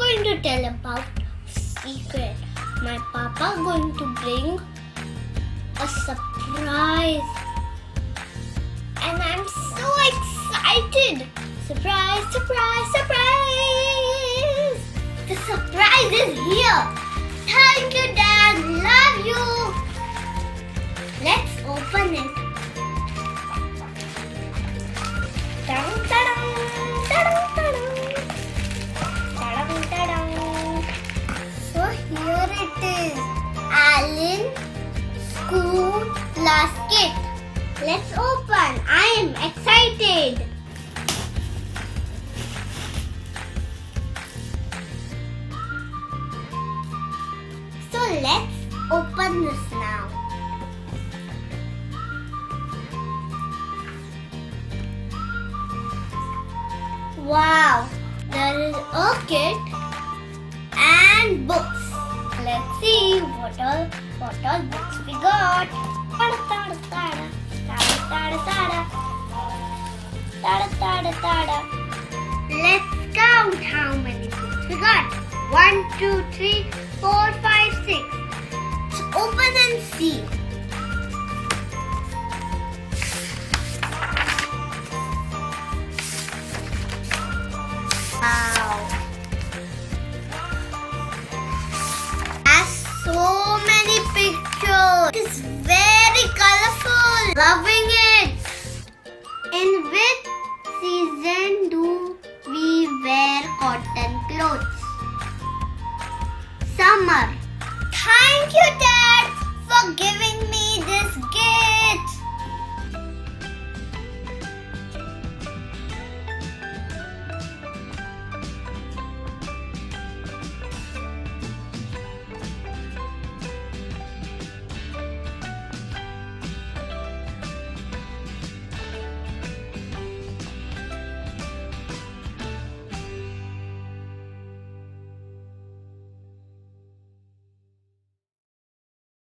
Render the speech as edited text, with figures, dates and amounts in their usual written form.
going to tell about secret. My papa going to bring a surprise. And I'm so excited. Surprise, surprise, surprise. The surprise is here. Thank you, Dad. Love you. Let's open it. Ta-dum, ta-dum, ta-dum, ta-dum. Ta-dum, ta-dum. So here it is. Allen SKOOLPlus kit. Let's open. I am excited. So let's open this now. Wow, there is a kit and books. Let's see what all books we got. Let's count how many books we got. 1, 2, 3, 4, 5, 6. Let's open and see. Wow. Has so many pictures. It's very colorful. Loving it. In which season do we wear cotton clothes? Summer. Thank you, Dad, for giving me